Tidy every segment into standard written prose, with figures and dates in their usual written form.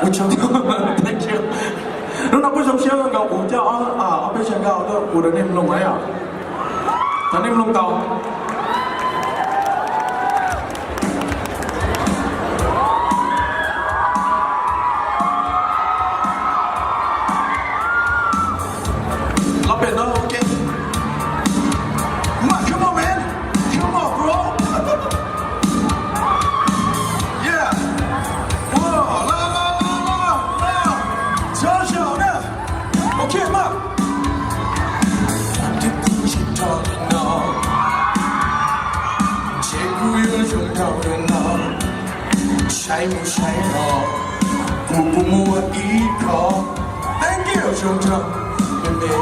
不强调，thank you。如果不想笑个狗，我叫我被想到，我的念龙来啊，他念龙高。老板呢 ？OK。Come on man, come on bro. Yeah. 哇，来，小小的 ，OK 吗？这不是他的闹，这不有用到的闹，ใช่不ใช่หรอกกูมัวอีกคอ Thank you ชมจังเป็นเอง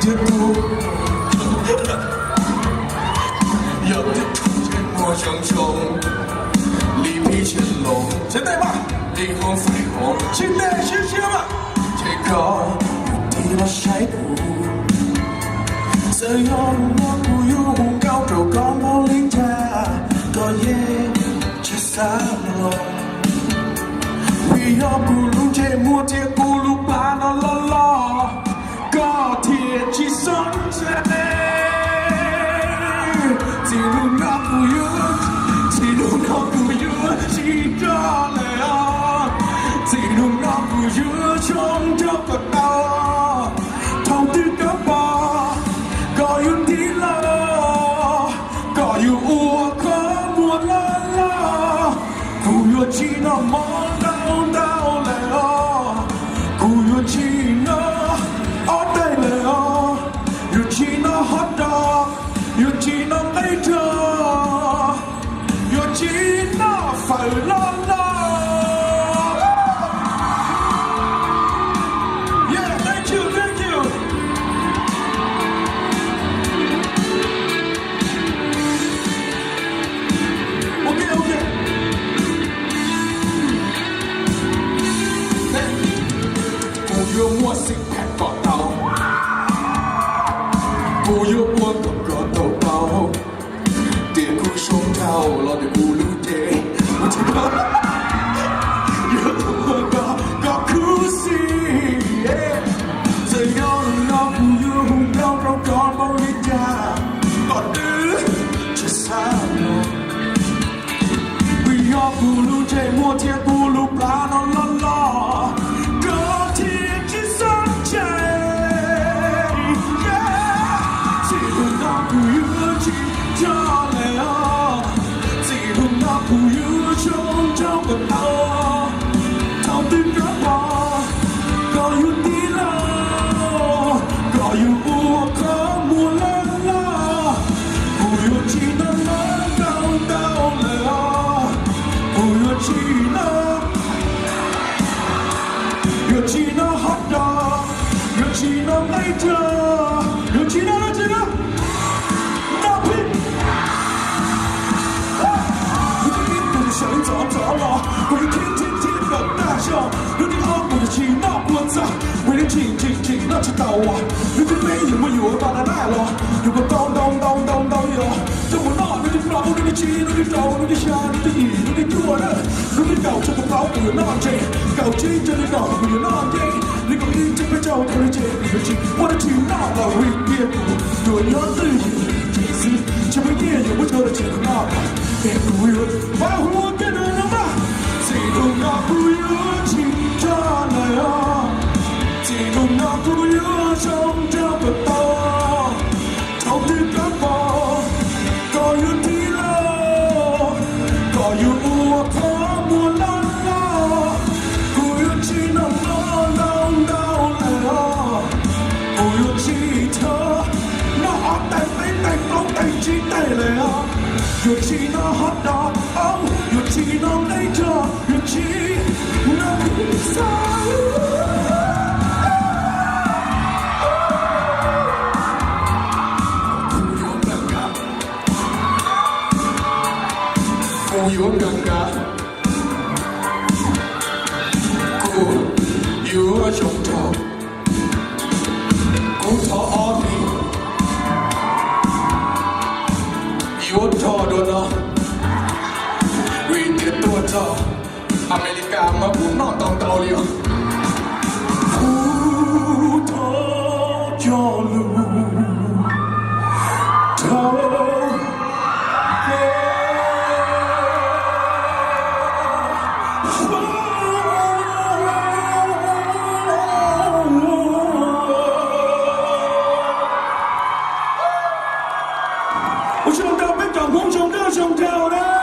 这不。有的突然莫相冲，离别乾隆，现在吧，离婚彩虹，现在是什么？这个有地了晒布，这样我不用高头高帽领家，个夜吃三了，为要不如这莫这不如把那啦啦，个铁起身ใจที่รู้นักผู้ยืนที่รู้นักผู้ยืนที่เจ้าเลยที่รู้นักผู้ยืนชมเจ้าก็ตาท่องที่กระป๋าก็อยู่ที่ละก็อยู่อัวข้อมัวละละกูอยู่ที่น่ามองดาวเลยกูอยู่ที่น่าอ้อได้เลยอยู่ที่น่าฮอตดอกอยู่ที่น่าไม่เจออยู่ที่น่าฝันละละ Yeah thank you Okay กูอยู่มัวสิแพ็คก่อนเตากูอยู่มัวกับก่อนเตาเดี๋ยวกูชมเท่ารอเดี๋ยวกูรู้เจว่าจะบ้าอยู่มัวก็คูสิจะย้อนรอกูอยู่หุ่นเก่าเราก่อนบริจาคก่อนดื้อจะสร้างวิญญาณกูรู้เจมัวเทียกูรู้ปลาน้องล้อล้อก็เทียที่สนใจที่รู้นักกูอยู่ที่เจ้าเลยที่รู้นักกูอยู่ชมเจ้าก็ตาทำตึงกระป๋าก็อยู่ที่ละก็อยู่อัวข้อมัวละละกูอยู่ที่นั่นละดาวเลยกูอยู่ที่นั่นอยู่ที่นั่นฮอตดอกอยู่ที่นั่นไม่เจออยู่ที่นั่นแล้วจริงนะนับผิด我的音乐的响音早了，我的天的大笑，有你好我的气闹我在，为你静那知道啊，有的没有没有把它带了，有个当有，这我那有的老有的气有的高有的下有的雨有的多的，有的搞这个包有那这，搞这这里搞有那这，你搞一这个叫他的这有气，我的气那老会变故，有你要自己这是这么夜有我这的这个那个，别不有把我给的人嘛，这个那不有气炸了呀。ที่รู้นักกูอยู่ชมเจ้าก็ตาเท่าที่กระป๋าก็อยู่ที่ละก็อยู่อัวข้อมัวละละกูอยู่ที่นั่นละดาวเลยกูอยู่ที่เธอน่าออกแต่ร้องแต่จีแต่เลยอยู่ที่น่าฮอตดอกอยู่ที่น่าไม่เจออยู่ที่น่าสาวกูอยู่กังกากูอยู่ชมทองกูทออดีอยู่ทอโดนวิเดียตัว我找อเมริกามาบุญนอกตองเตาเลียว胡同角路头我想到北港红熊的熊跳的